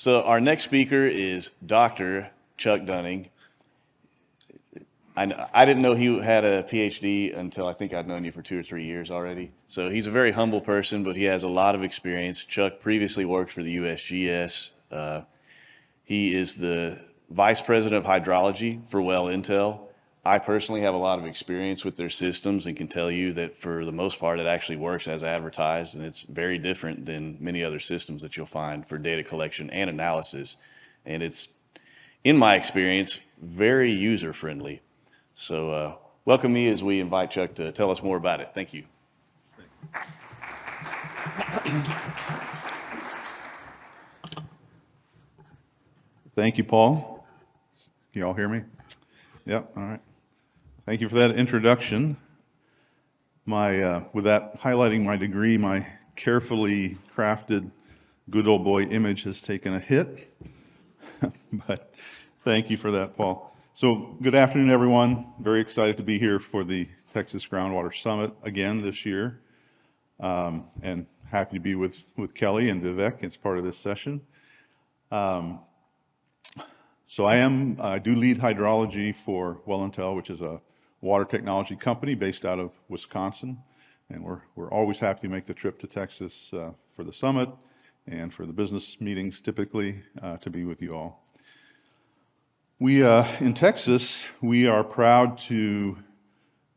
So our next speaker is Dr. Chuck Dunning. I didn't know he had a PhD until I think I'd known you for 2 or 3 years already. So he's a very humble person, but he has a lot of experience. Chuck previously worked for the USGS. He is the Vice President of Hydrology for Wellntel. I personally have a lot of experience with their systems and can tell you that for the most part it actually works as advertised, and it's very different than many other systems that you'll find for data collection and analysis. And it's, in my experience, very user friendly. So welcome me as we invite Chuck to tell us more about it. Thank you. Thank you, Paul. Can you all hear me? Yep, all right. Thank you for that introduction. With that highlighting my degree, my carefully crafted good old boy image has taken a hit. But thank you for that, Paul. So good afternoon, everyone. Very excited to be here for the Texas Groundwater Summit again this year. And happy to be with Kelly and Vivek as part of this session. So I do lead hydrology for Wellntel, which is a water technology company based out of Wisconsin. And we're always happy to make the trip to Texas for the summit and for the business meetings typically to be with you all. In Texas, we are proud to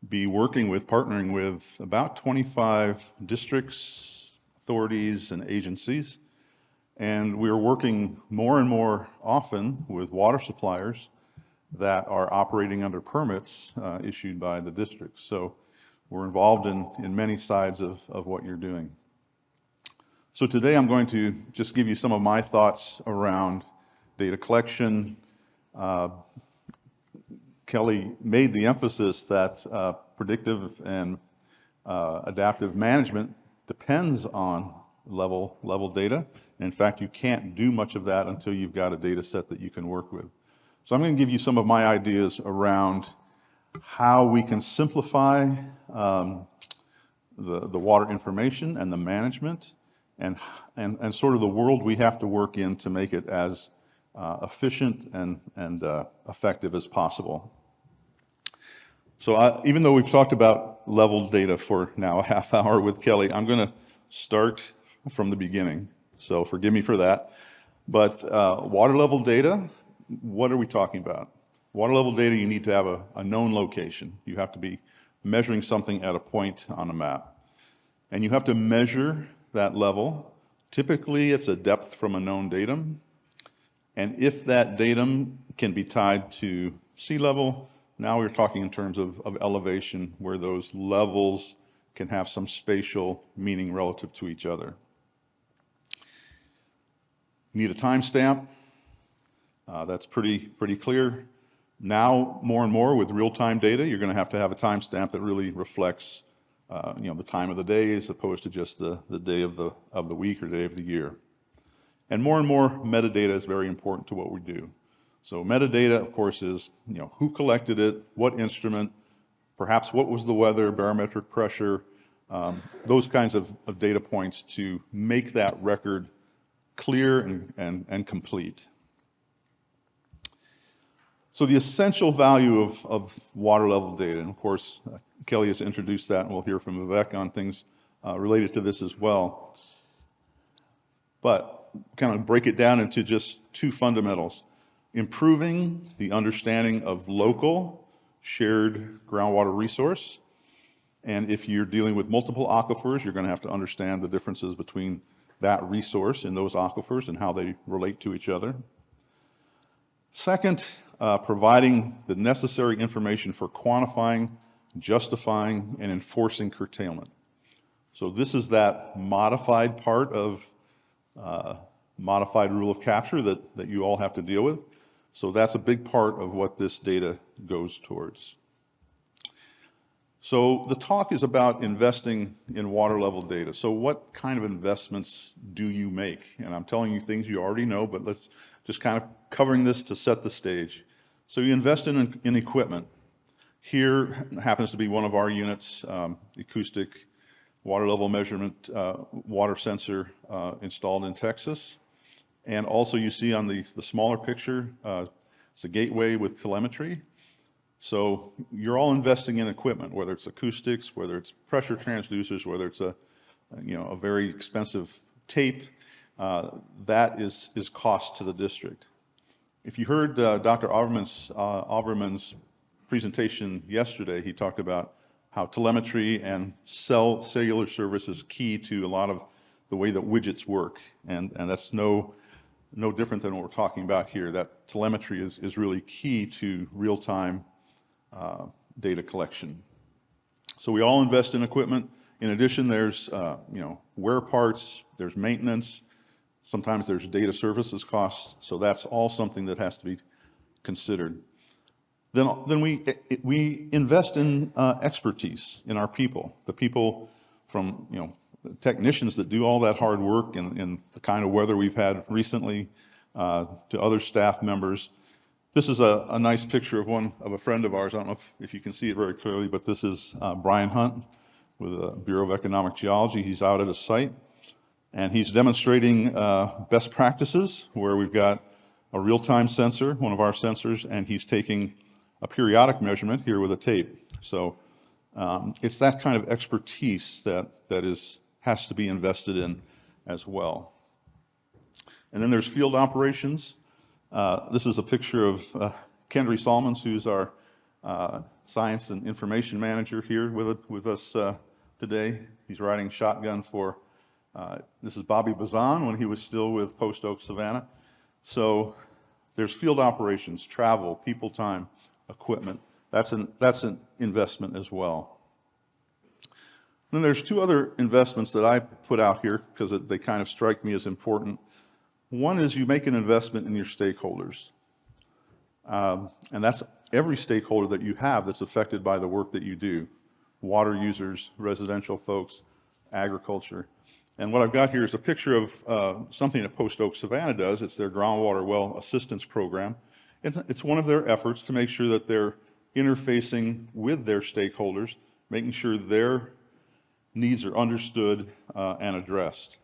be partnering with about 25 districts, authorities, and agencies. And we're working more and more often with water suppliers that are operating under permits issued by the districts. So we're involved in many sides of what you're doing. So today I'm going to just give you some of my thoughts around data collection. Kelly made the emphasis that predictive and adaptive management depends on level data. In fact, you can't do much of that until you've got a data set that you can work with. So I'm going to give you some of my ideas around how we can simplify the water information and the management and sort of the world we have to work in to make it as efficient and effective as possible. So even though we've talked about level data for now a half hour with Kelly, I'm going to start from the beginning. So forgive me for that. But water level data, what are we talking about? Water level data, you need to have a known location. You have to be measuring something at a point on a map. And you have to measure that level. Typically, it's a depth from a known datum. And if that datum can be tied to sea level, now we're talking in terms of elevation, where those levels can have some spatial meaning relative to each other. You need a timestamp. That's pretty clear. Now, more and more with real-time data, you're going to have a timestamp that really reflects the time of the day as opposed to just the day of the week or day of the year. And more metadata is very important to what we do. So metadata, of course, is who collected it, what instrument, perhaps what was the weather, barometric pressure, those kinds of data points to make that record clear and complete. So the essential value of water level data, and of course, Kelly has introduced that, and we'll hear from Vivek on things related to this as well. But kind of break it down into just two fundamentals. Improving the understanding of local shared groundwater resource. And if you're dealing with multiple aquifers, you're going to have to understand the differences between that resource in those aquifers and how they relate to each other. Second, providing the necessary information for quantifying, justifying, and enforcing curtailment. So this is that modified part of modified rule of capture that you all have to deal with. So that's a big part of what this data goes towards. So the talk is about investing in water level data. So what kind of investments do you make? And I'm telling you things you already know, but let's just kind of covering this to set the stage. So you invest in equipment. Here happens to be one of our units, acoustic water level measurement water sensor installed in Texas. And also you see on the smaller picture, it's a gateway with telemetry. So you're all investing in equipment, whether it's acoustics, whether it's pressure transducers, whether it's a very expensive tape, that is cost to the district. If you heard Dr. Overman's presentation yesterday, he talked about how telemetry and cellular service is key to a lot of the way that widgets work, and that's no different than what we're talking about here. That telemetry is really key to real-time data collection. So we all invest in equipment. In addition, there's wear parts, there's maintenance, sometimes there's data services costs, so that's all something that has to be considered. Then we invest in expertise in our people, the people from the technicians that do all that hard work in the kind of weather we've had recently, to other staff members. This is a nice picture of a friend of ours. I don't know if you can see it very clearly, but this is Brian Hunt with the Bureau of Economic Geology. He's out at a site, and he's demonstrating best practices where we've got a real-time sensor, one of our sensors, and he's taking a periodic measurement here with a tape. So it's that kind of expertise that has to be invested in as well. And then there's field operations. This is a picture of Kendry Salmons, who's our science and information manager here with us today. He's riding shotgun for, this is Bobby Bazan when he was still with Post Oak Savannah. So there's field operations, travel, people time, equipment. That's an investment as well. Then there's two other investments that I put out here because they kind of strike me as important. One is you make an investment in your stakeholders. And that's every stakeholder that you have that's affected by the work that you do. Water users, residential folks, agriculture. And what I've got here is a picture of something that Post Oak Savannah does. It's their groundwater well assistance program. It's one of their efforts to make sure that they're interfacing with their stakeholders, making sure their needs are understood and addressed.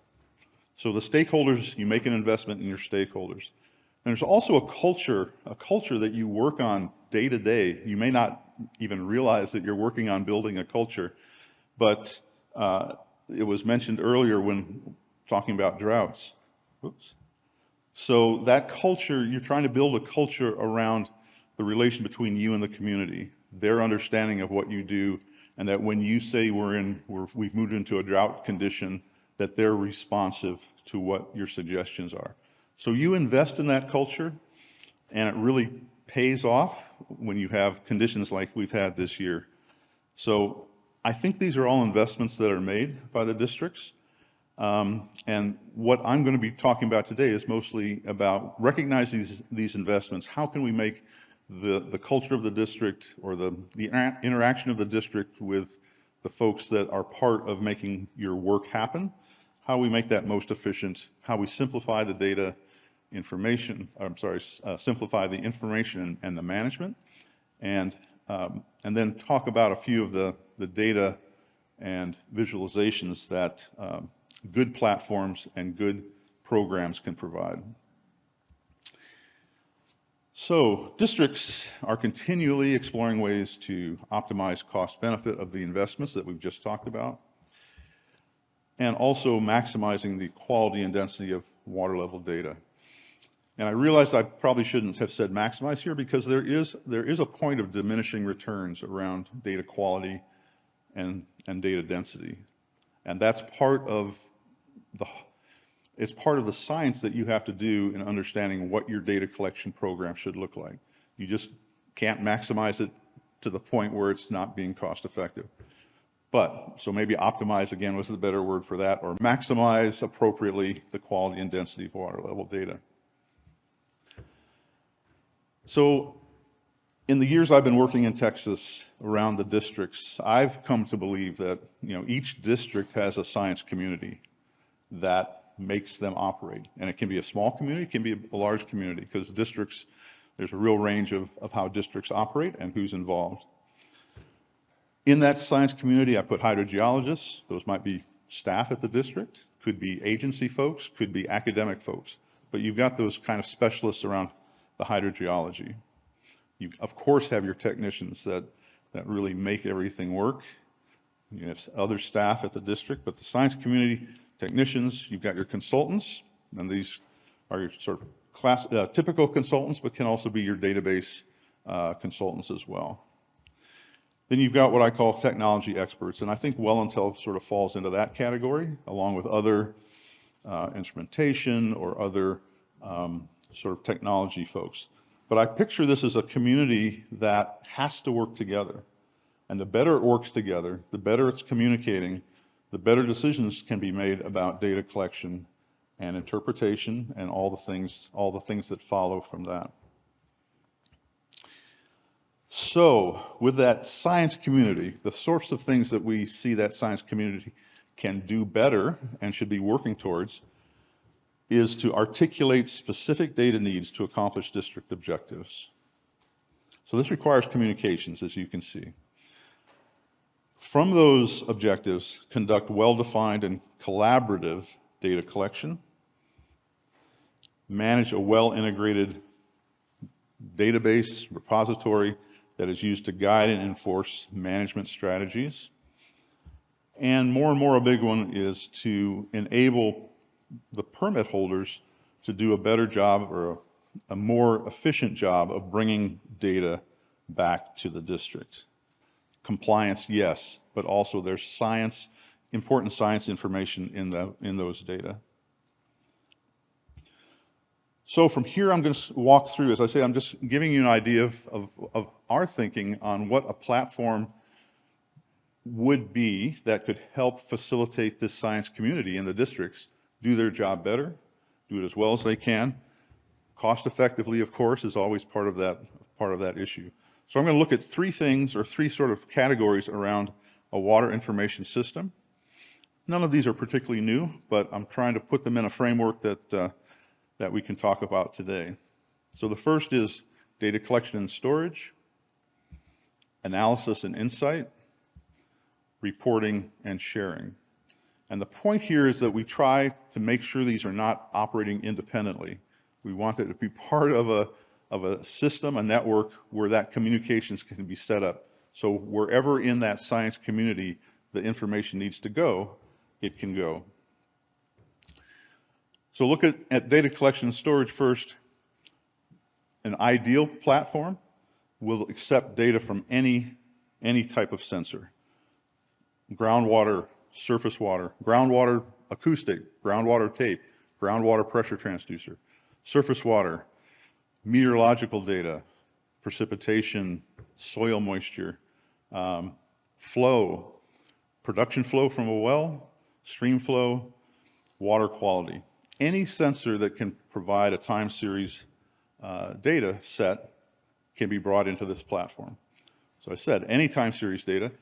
So the stakeholders, you make an investment in your stakeholders. And there's also a culture that you work on day to day. You may not even realize that you're working on building a culture, but it was mentioned earlier when talking about droughts. Oops. So that culture, you're trying to build a culture around the relation between you and the community, their understanding of what you do, and that when you say we've moved into a drought condition, that they're responsive to what your suggestions are. So you invest in that culture, and it really pays off when you have conditions like we've had this year. So I think these are all investments that are made by the districts. And what I'm going to be talking about today is mostly about recognizing these investments. How can we make the culture of the district or the interaction of the district with the folks that are part of making your work happen, how we make that most efficient, how we simplify the data information, simplify the information and the management, and then talk about a few of the data and visualizations that good platforms and good programs can provide. So districts are continually exploring ways to optimize cost benefit of the investments that we've just talked about, and also maximizing the quality and density of water level data. And I realized I probably shouldn't have said maximize here because there is a point of diminishing returns around data quality and data density. And that's part of the science that you have to do in understanding what your data collection program should look like. You just can't maximize it to the point where it's not being cost effective. So maybe optimize again was the better word for that, or maximize appropriately the quality and density of water level data. So in the years I've been working in Texas around the districts, I've come to believe that each district has a science community that makes them operate. And it can be a small community, it can be a large community, because districts, there's a real range of how districts operate and who's involved. In that science community, I put hydrogeologists. Those might be staff at the district, could be agency folks, could be academic folks. but you've got those kind of specialists around the hydrogeology. You, of course, have your technicians that really make everything work. You have other staff at the district, but the science community technicians, you've got your consultants, and these are your sort of typical consultants, but can also be your database consultants as well. Then you've got what I call technology experts, and I think Wellntel sort of falls into that category, along with other instrumentation or other sort of technology folks. But I picture this as a community that has to work together. And the better it works together, the better it's communicating, the better decisions can be made about data collection and interpretation and all the things that follow from that. So with that science community, the sorts of things that we see that science community can do better and should be working towards is to articulate specific data needs to accomplish district objectives. So this requires communications, as you can see. From those objectives, conduct well-defined and collaborative data collection, manage a well-integrated database repository that is used to guide and enforce management strategies, and more a big one is to enable the permit holders to do a better job or a more efficient job of bringing data back to the district. Compliance, yes, but also there's science, important science information in those data. So from here, I'm going to walk through, as I say, I'm just giving you an idea of our thinking on what a platform would be that could help facilitate this science community in the districts do their job better, do it as well as they can. Cost effectively, of course, is always part of that issue. So I'm going to look at three things, or three sort of categories around a water information system. None of these are particularly new, but I'm trying to put them in a framework that we can talk about today. So the first is data collection and storage, analysis and insight, reporting and sharing. And the point here is that we try to make sure these are not operating independently. We want it to be part of a system, a network, where that communications can be set up. So wherever in that science community the information needs to go, it can go. So look at data collection and storage first. An ideal platform will accept data from any type of sensor. Groundwater, surface water, groundwater acoustic, groundwater tape, groundwater pressure transducer, surface water, meteorological data, precipitation, soil moisture, flow, production flow from a well, stream flow, water quality. Any sensor that can provide a time series data set can be brought into this platform. So I said, any time series data,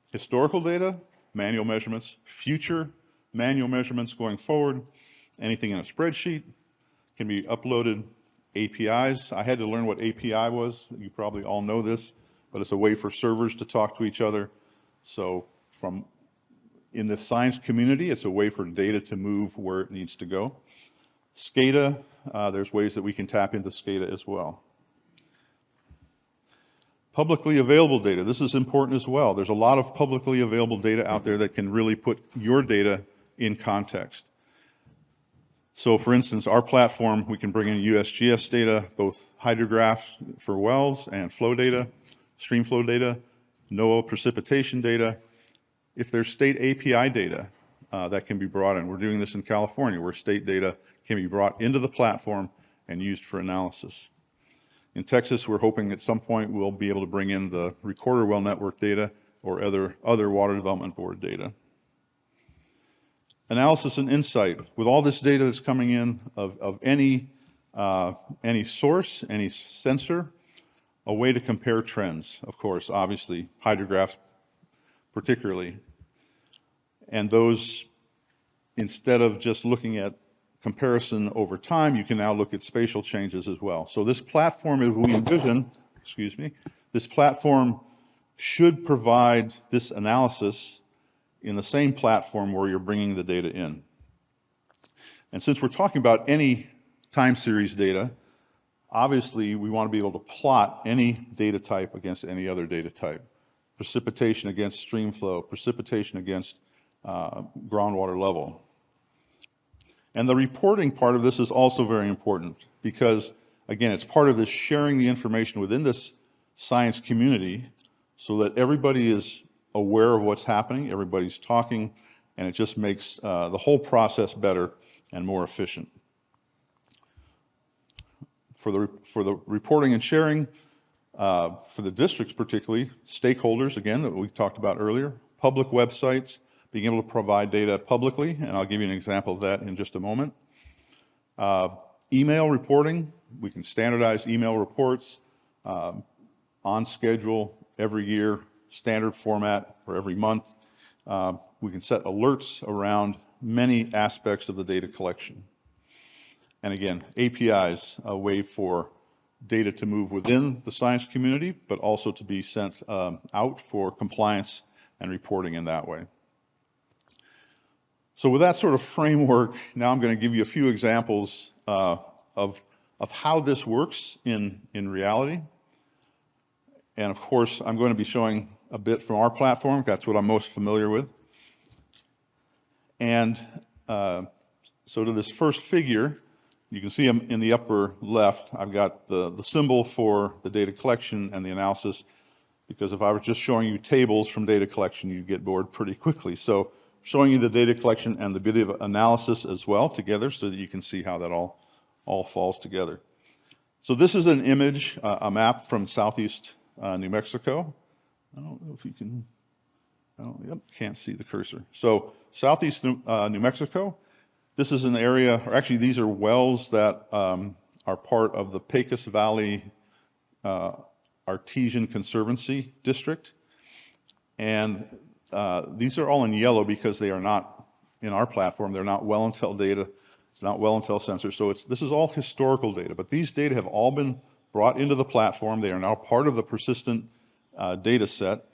historical data, manual measurements, future manual measurements going forward, anything in a spreadsheet can be uploaded. APIs, I had to learn what API was. You probably all know this, but it's a way for servers to talk to each other. So in the science community, it's a way for data to move where it needs to go. SCADA, there's ways that we can tap into SCADA as well. Publicly available data, this is important as well. There's a lot of publicly available data out there that can really put your data in context. So for instance, our platform, we can bring in USGS data, both hydrographs for wells and flow data, stream flow data, NOAA precipitation data. If there's state API data that can be brought in, we're doing this in California, where state data can be brought into the platform and used for analysis. In Texas, we're hoping at some point we'll be able to bring in the recorder well network data or other Water Development Board data. Analysis and insight. With all this data that's coming in of any source, any sensor, a way to compare trends, of course, obviously, hydrographs particularly. And those, instead of just looking at comparison over time, you can now look at spatial changes as well. So this platform, as we envision, this platform should provide this analysis in the same platform where you're bringing the data in. And since we're talking about any time series data. Obviously, we want to be able to plot any data type against any other data type. Precipitation against stream flow, precipitation against groundwater level. And the reporting part of this is also very important because, again, it's part of this sharing the information within this science community so that everybody is aware of what's happening, everybody's talking, and it just makes the whole process better and more efficient. For the reporting and sharing, for the districts particularly, stakeholders, again, that we talked about earlier, public websites, being able to provide data publicly, and I'll give you an example of that in just a moment. Email reporting, we can standardize email reports on schedule every year, standard format for every month. We can set alerts around many aspects of the data collection. And again, APIs, a way for data to move within the science community, but also to be sent out for compliance and reporting in that way. So with that sort of framework, now I'm going to give you a few examples of how this works in reality. And of course, I'm going to be showing a bit from our platform. That's what I'm most familiar with. And so to this first figure, you can see in the upper left, I've got the symbol for the data collection and the analysis, because if I was just showing you tables from data collection, you'd get bored pretty quickly. So showing you the data collection and the bit of analysis as well together so that you can see how that all falls together. So this is an image, a map from southeast New Mexico. I don't know if you can, can't see the cursor. So southeast New Mexico, this is an area, or actually these are wells that are part of the Pecos Valley Artesian Conservancy District. And these are all in yellow because they are not in our platform. They're not Wellntel data. It's not Wellntel sensors. So this is all historical data. But these data have all been brought into the platform. They are now part of the persistent data set.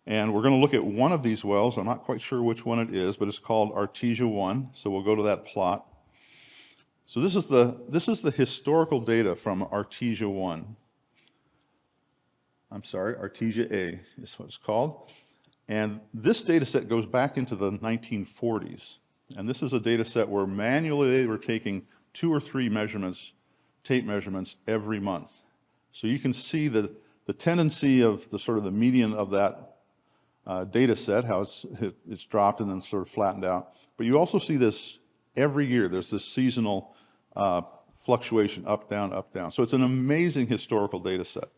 And we're going to look at one of these wells. I'm not quite sure which one it is, but it's called Artesia 1. So we'll go to that plot. So this is the historical data from Artesia 1. I'm sorry, Artesia A is what it's called. And this data set goes back into the 1940s. And this is a data set where manually they were taking 2 or 3 measurements, tape measurements every month. So you can see the tendency of the sort of the median of that data set, how it's dropped and then sort of flattened out. But you also see this every year. There's this seasonal fluctuation, up, down, up, down. So it's an amazing historical data set.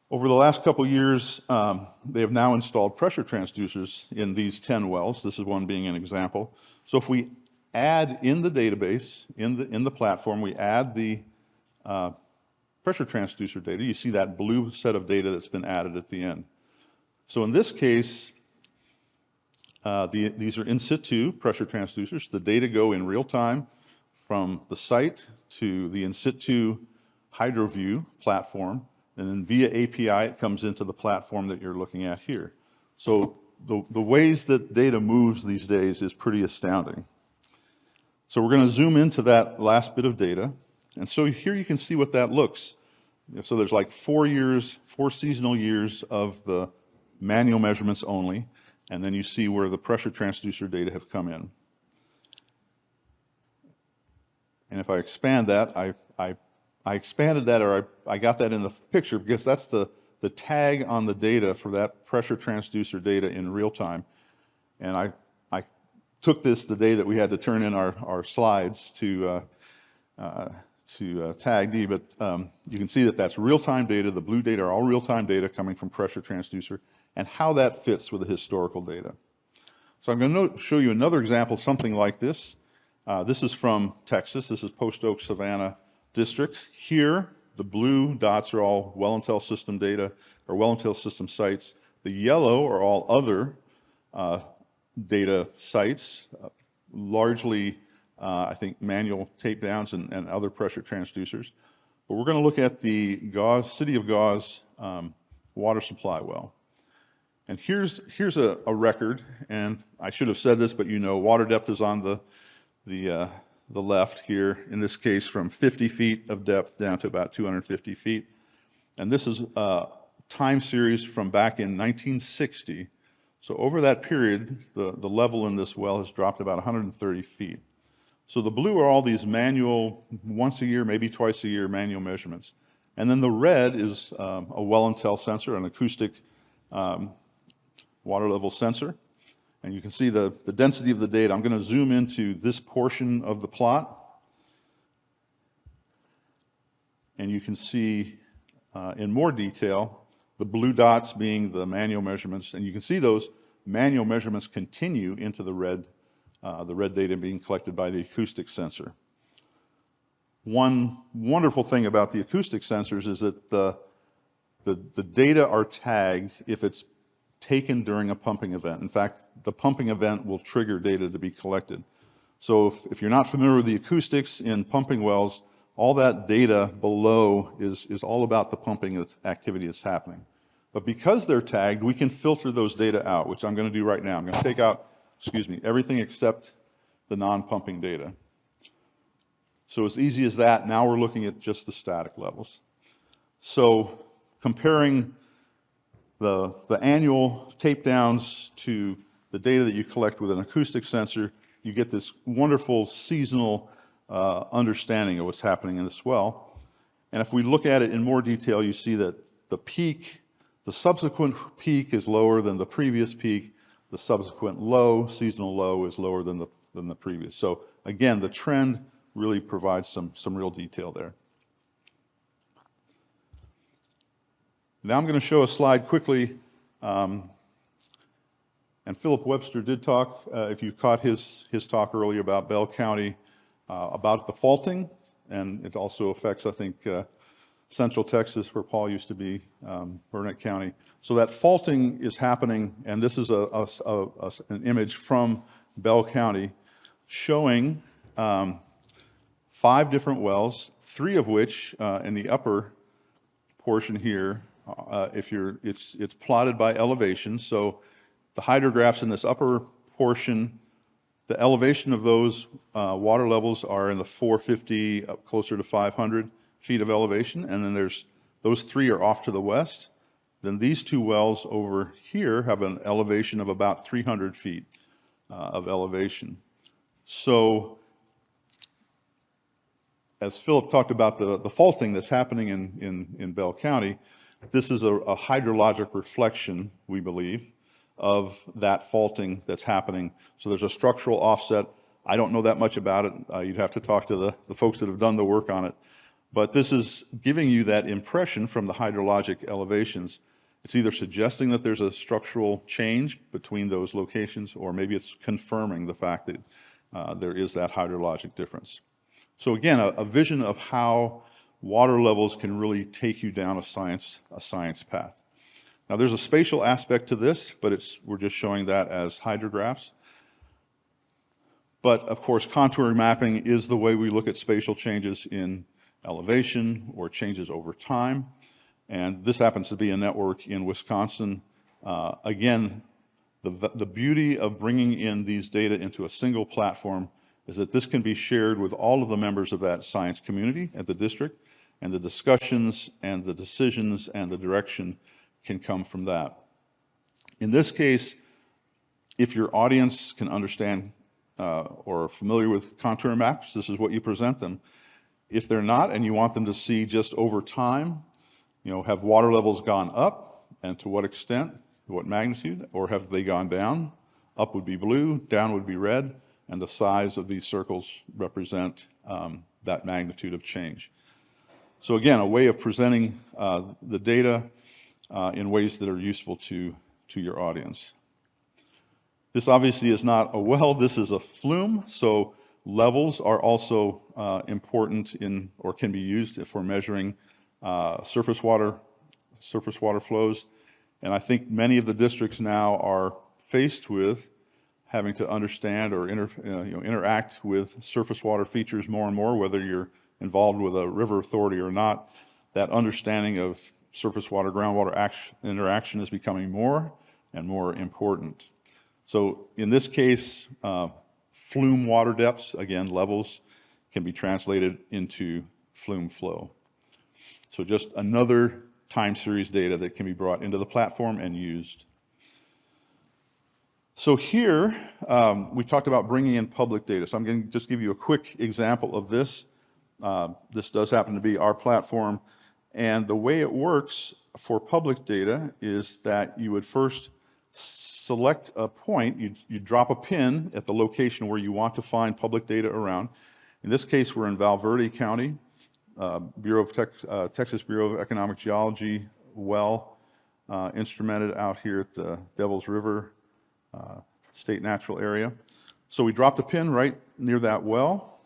Over the last couple of years, they have now installed pressure transducers in these 10 wells. This is one being an example. So if we add in the database, in the platform, we add the pressure transducer data, you see that blue set of data that's been added at the end. So in this case, these are in situ pressure transducers. The data go in real time from the site to the in situ HydroView platform. And then via API, it comes into the platform that you're looking at here. So the ways that data moves these days is pretty astounding. So we're going to zoom into that last bit of data. And so here you can see what that looks. So there's like 4 seasonal years of the manual measurements only. And then you see where the pressure transducer data have come in. And if I expand that, I expanded that, or I got that in the picture because that's the tag on the data for that pressure transducer data in real time. And I took this the day that we had to turn in our slides to tag D, but you can see that that's real-time data. The blue data are all real-time data coming from pressure transducer and how that fits with the historical data. So I'm going to show you another example, something like this. This is from Texas. This is Post Oak Savannah District. Here, the blue dots are all Wellntel system data or Wellntel system sites. The yellow are all other data sites, largely, I think, manual tape downs and other pressure transducers. But we're going to look at the City of Gauze water supply well. And here's a record, and I should have said this, but you know, water depth is on the the left here, in this case from 50 feet of depth down to about 250 feet. And this is a time series from back in 1960. So over that period, the level in this well has dropped about 130 feet. So the blue are all these manual, once a year, maybe twice a year, manual measurements. And then the red is a Wellntel sensor, an acoustic water level sensor. And you can see the density of the data. I'm going to zoom into this portion of the plot. And you can see in more detail the blue dots being the manual measurements. And you can see those manual measurements continue into the red data being collected by the acoustic sensor. One wonderful thing about the acoustic sensors is that the data are tagged if it's taken during a pumping event. In fact, the pumping event will trigger data to be collected. So if you're not familiar with the acoustics in pumping wells, all that data below is all about the pumping activity that's happening. But because they're tagged, we can filter those data out, which I'm going to do right now. I'm going to take out, everything except the non-pumping data. So as easy as that, now we're looking at just the static levels. So comparing the annual tape downs to the data that you collect with an acoustic sensor, you get this wonderful seasonal understanding of what's happening in this well. And if we look at it in more detail, you see that the subsequent peak is lower than the previous peak. The subsequent seasonal low is lower than the previous. So again, the trend really provides some real detail there. Now I'm going to show a slide quickly, and Philip Webster did talk, if you caught his talk earlier about Bell County, about the faulting, and it also affects, I think, Central Texas, where Paul used to be, Burnett County. So that faulting is happening, and this is an image from Bell County showing 5 different wells, 3 of which in the upper portion here, it's plotted by elevation. So the hydrographs in this upper portion, the elevation of those water levels are in the 450 up closer to 500 feet of elevation, and then those 3 are off to the west. Then these 2 wells over here have an elevation of about 300 feet of elevation. So as Philip talked about the faulting that's happening in Bell County, this is a hydrologic reflection, we believe, of that faulting that's happening. So there's a structural offset. I don't know that much about it. You'd have to talk to the folks that have done the work on it. But this is giving you that impression from the hydrologic elevations. It's either suggesting that there's a structural change between those locations, or maybe it's confirming the fact that there is that hydrologic difference. So again, a vision of how water levels can really take you down a science path. Now there's a spatial aspect to this, but we're just showing that as hydrographs. But of course, contour mapping is the way we look at spatial changes in elevation or changes over time. And this happens to be a network in Wisconsin. Again, the beauty of bringing in these data into a single platform is that this can be shared with all of the members of that science community at the district, and the discussions and the decisions and the direction can come from that. In this case, if your audience can understand or are familiar with contour maps, this is what you present them. If they're not, and you want them to see just over time, have water levels gone up, and to what extent, what magnitude, or have they gone down? Up would be blue, down would be red, and the size of these circles represent that magnitude of change. So again, a way of presenting the data in ways that are useful to your audience. This obviously is not a well, this is a flume, so levels are also important or can be used for measuring surface water flows. And I think many of the districts now are faced with having to understand or interact with surface water features more and more, whether you're involved with a river authority or not. That understanding of surface water, groundwater interaction is becoming more and more important. So in this case, flume water depths, again, levels, can be translated into flume flow. So just another time series data that can be brought into the platform and used. So here, we talked about bringing in public data. So I'm going to just give you a quick example of this. This does happen to be our platform. And the way it works for public data is that you would first select a point, you drop a pin at the location where you want to find public data around. In this case, we're in Valverde County, Texas Bureau of Economic Geology well, instrumented out here at the Devils River State Natural Area. So we dropped a pin right near that well.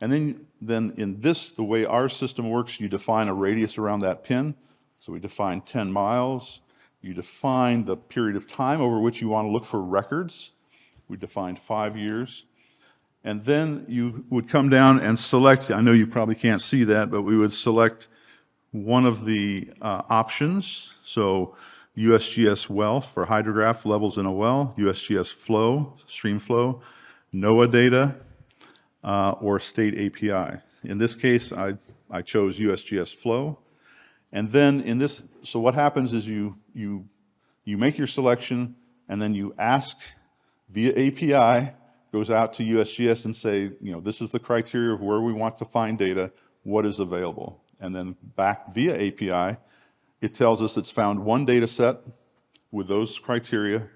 And then in this, the way our system works, you define a radius around that pin. So we define 10 miles. You define the period of time over which you want to look for records. We defined 5 years. And then you would come down and select, I know you probably can't see that, but we would select one of the options. So USGS well for hydrograph levels in a well, USGS flow, stream flow, NOAA data, or state API. In this case, I chose USGS flow. And then in this, so what happens is you make your selection, and then you ask via API, goes out to USGS and say, this is the criteria of where we want to find data, what is available. And then back via API, it tells us it's found one data set with those criteria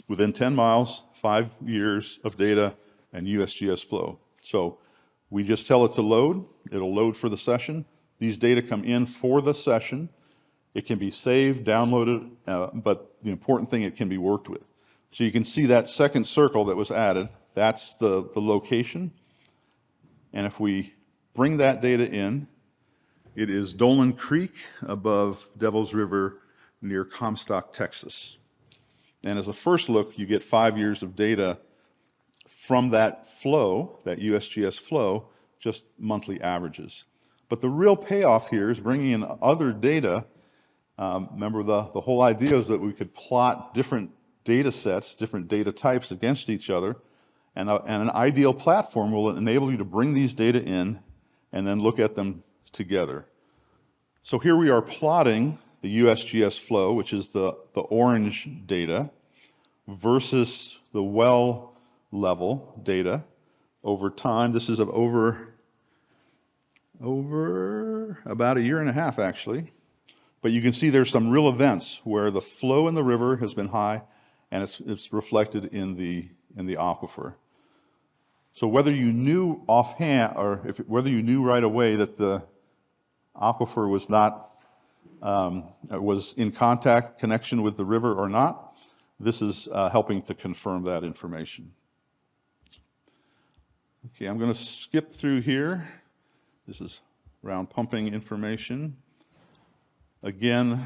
within 10 miles, 5 years of data, and USGS flow. So we just tell it to load. It'll load for the session. These data come in for the session. It can be saved, downloaded, but the important thing, it can be worked with. So you can see that second circle that was added, that's the location. And if we bring that data in, it is Dolan Creek above Devils River near Comstock, Texas. And as a first look, you get 5 years of data from that flow, that USGS flow, just monthly averages. But the real payoff here is bringing in other data. Remember, the whole idea is that we could plot different data sets, different data types against each other, and an ideal platform will enable you to bring these data in and then look at them together. So here we are plotting the USGS flow, which is the orange data, versus the well level data over time. This is over about 1.5 years, actually. But you can see there's some real events where the flow in the river has been high, and it's reflected in the aquifer. So whether you knew offhand, or whether you knew right away that the aquifer was not was in connection with the river or not, this is helping to confirm that information. Okay, I'm going to skip through here. This is around pumping information. Again,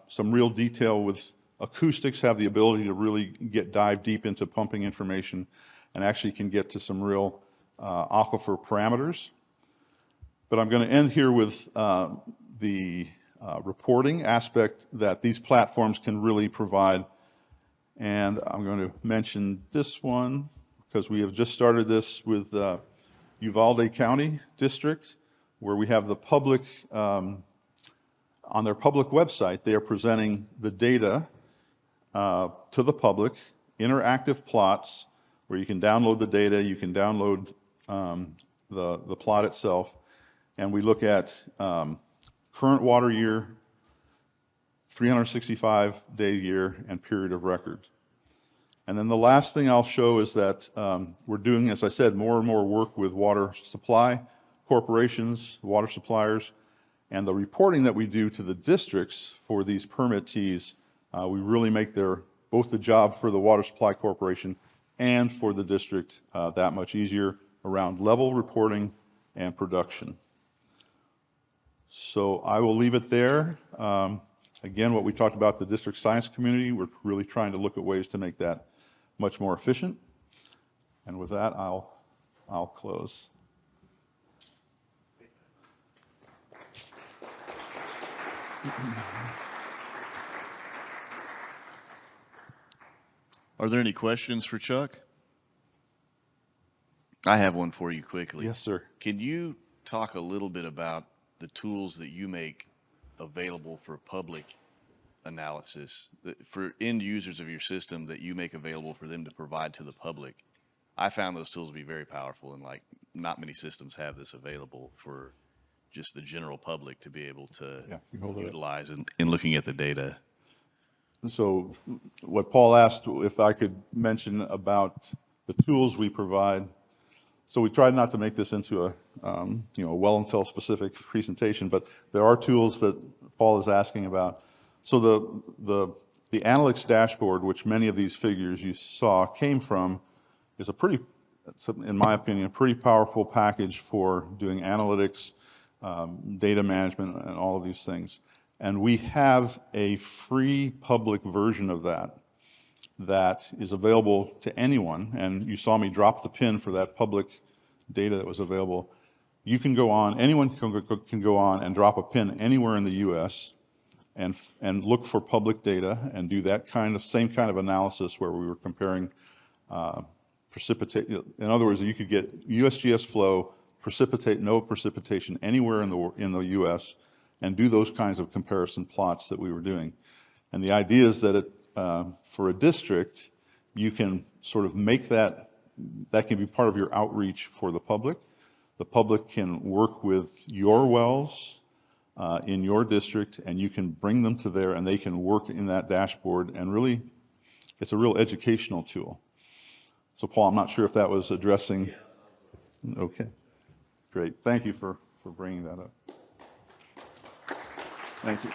some real detail with acoustics, have the ability to really dive deep into pumping information, and actually can get to some real aquifer parameters. But I'm going to end here with the reporting aspect that these platforms can really provide. And I'm going to mention this one because we have just started this with Uvalde County District, where we have the public, on their public website, they are presenting the data to the public, interactive plots, where you can download the data, you can download the plot itself, and we look at current water year, 365-day year, and period of record. And then the last thing I'll show is that we're doing, as I said, more and more work with water supply corporations, water suppliers, and the reporting that we do to the districts for these permittees, we really make both the job for the water supply corporation and for the district that much easier around level reporting and production. So I will leave it there. Again, what we talked about, the district science community, we're really trying to look at ways to make that much more efficient. And with that, I'll close. Are there any questions for Chuck? I have one for you quickly. Yes, sir. Can you talk a little bit about the tools that you make available for public analysis, for end users of your system that you make available for them to provide to the public? I found those tools to be very powerful, and like not many systems have this available for just the general public to be able to Yeah, you hold it up. utilize in looking at the data. So what Paul asked if I could mention about the tools we provide. So we tried not to make this into a Wellntel specific presentation, but there are tools that Paul is asking about. So the analytics dashboard, which many of these figures you saw came from, is a pretty, in my opinion, a pretty powerful package for doing analytics, data management, and all of these things. And we have a free public version of that is available to anyone. And you saw me drop the pin for that public data that was available. You can go on, anyone can go on and drop a pin anywhere in the US and look for public data and do that same kind of analysis where we were comparing in other words, you could get USGS flow, no precipitation anywhere in the US, and do those kinds of comparison plots that we were doing. And the idea is that for a district, you can sort of make that can be part of your outreach for the public. The public can work with your wells in your district, and you can bring them to there, and they can work in that dashboard, and really, it's a real educational tool. So Paul, I'm not sure if that was addressing. Okay, great. Thank you for bringing that up. Thank you.